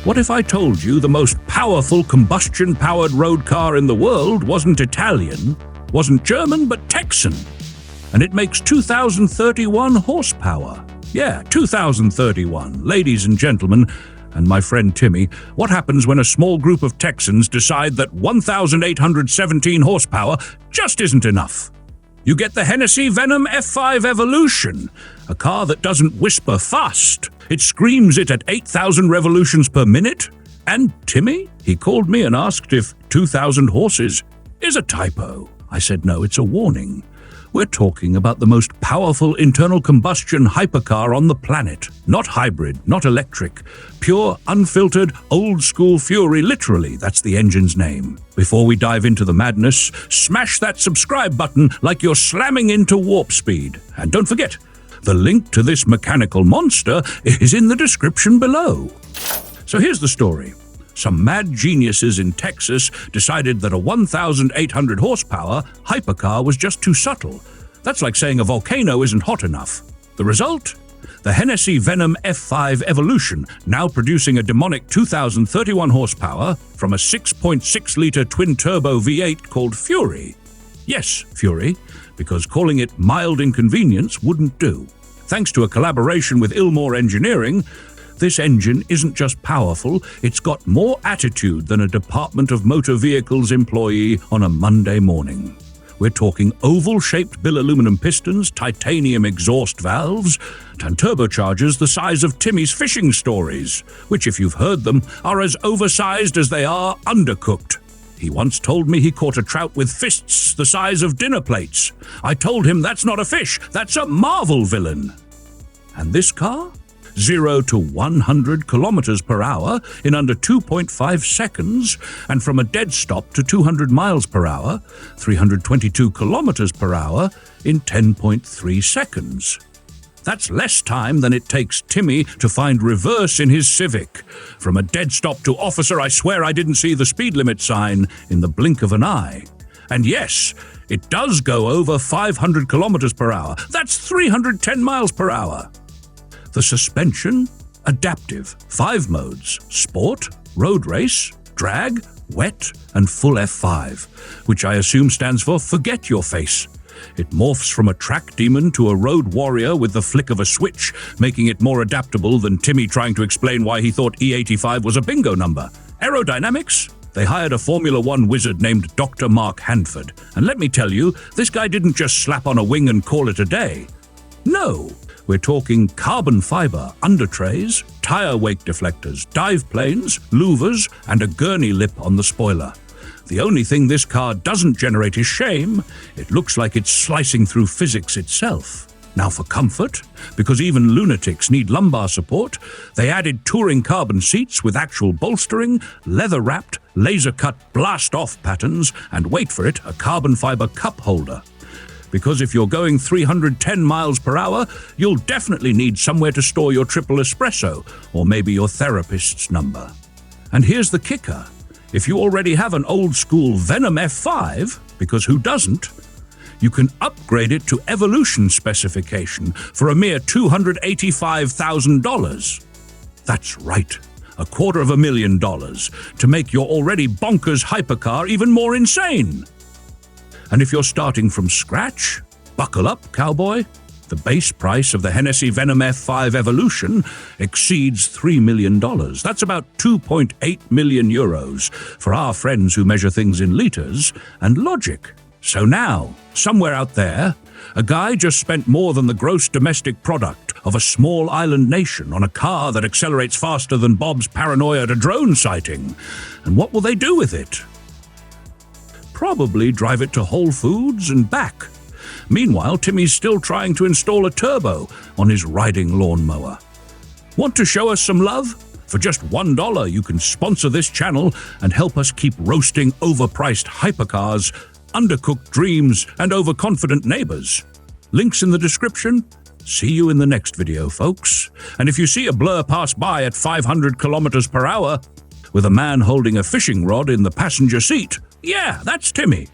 What if I told you the most powerful combustion-powered road car in the world wasn't Italian, wasn't German, but Texan? And it makes 2,031 horsepower. Yeah, 2,031. Ladies and gentlemen, and my friend Timmy, what happens when a small group of Texans decide that 1,817 horsepower just isn't enough? You get the Hennessey Venom F5 Evolution, a car that doesn't whisper fast. It screams it at 8,000 revolutions per minute. And Timmy? He called me and asked if 2,000 horses is a typo. I said no, it's a warning. We're talking about the most powerful internal combustion hypercar on the planet. Not hybrid, not electric. Pure, unfiltered, old-school fury, literally, that's the engine's name. Before we dive into the madness, smash that subscribe button like you're slamming into warp speed. And don't forget, the link to this mechanical monster is in the description below. So here's the story. Some mad geniuses in Texas decided that a 1,800 horsepower hypercar was just too subtle. That's like saying a volcano isn't hot enough. The result? The Hennessey Venom F5 Evolution, now producing a demonic 2,031 horsepower from a 6.6-litre twin-turbo V8 called Fury. Yes, Fury, because calling it mild inconvenience wouldn't do. Thanks to a collaboration with Ilmor Engineering, this engine isn't just powerful, it's got more attitude than a Department of Motor Vehicles employee on a Monday morning. We're talking oval-shaped bill-aluminum pistons, titanium exhaust valves, and turbochargers the size of Timmy's fishing stories, which, if you've heard them, are as oversized as they are undercooked. He once told me he caught a trout with fists the size of dinner plates. I told him that's not a fish, that's a Marvel villain. And this car? 0 to 100 kilometers per hour in under 2.5 seconds, and from a dead stop to 200 miles per hour, 322 kilometers per hour in 10.3 seconds. That's less time than it takes Timmy to find reverse in his Civic. From a dead stop to officer, I swear I didn't see the speed limit sign in the blink of an eye. And yes, it does go over 500 kilometers per hour. That's 310 miles per hour. The suspension? Adaptive. 5 modes: Sport, Road Race, Drag, Wet, and Full F5, which I assume stands for Forget Your Face. It morphs from a track demon to a road warrior with the flick of a switch, making it more adaptable than Timmy trying to explain why he thought E85 was a bingo number. Aerodynamics? They hired a Formula One wizard named Dr. Mark Hanford. And let me tell you, this guy didn't just slap on a wing and call it a day. No. We're talking carbon fiber undertrays, tire wake deflectors, dive planes, louvers, and a gurney lip on the spoiler. The only thing this car doesn't generate is shame. It looks like it's slicing through physics itself. Now for comfort, because even lunatics need lumbar support, they added touring carbon seats with actual bolstering, leather-wrapped, laser-cut blast-off patterns, and wait for it, a carbon fiber cup holder. Because if you're going 310 miles per hour, you'll definitely need somewhere to store your triple espresso, or maybe your therapist's number. And here's the kicker. If you already have an old-school Venom F5, because who doesn't, you can upgrade it to Evolution specification for a mere $285,000. That's right, $250,000 to make your already bonkers hypercar even more insane. And if you're starting from scratch, buckle up, cowboy. The base price of the Hennessey Venom F5 Evolution exceeds $3 million. That's about 2.8 million euros for our friends who measure things in liters and logic. So now, somewhere out there, a guy just spent more than the gross domestic product of a small island nation on a car that accelerates faster than Bob's paranoia at a drone sighting. And what will they do with it? Probably drive it to Whole Foods and back. Meanwhile, Timmy's still trying to install a turbo on his riding lawnmower. Want to show us some love? For just $1, you can sponsor this channel and help us keep roasting overpriced hypercars, undercooked dreams, and overconfident neighbors. Links in the description. See you in the next video, folks. And if you see a blur pass by at 500 kilometers per hour with a man holding a fishing rod in the passenger seat, yeah, that's Timmy.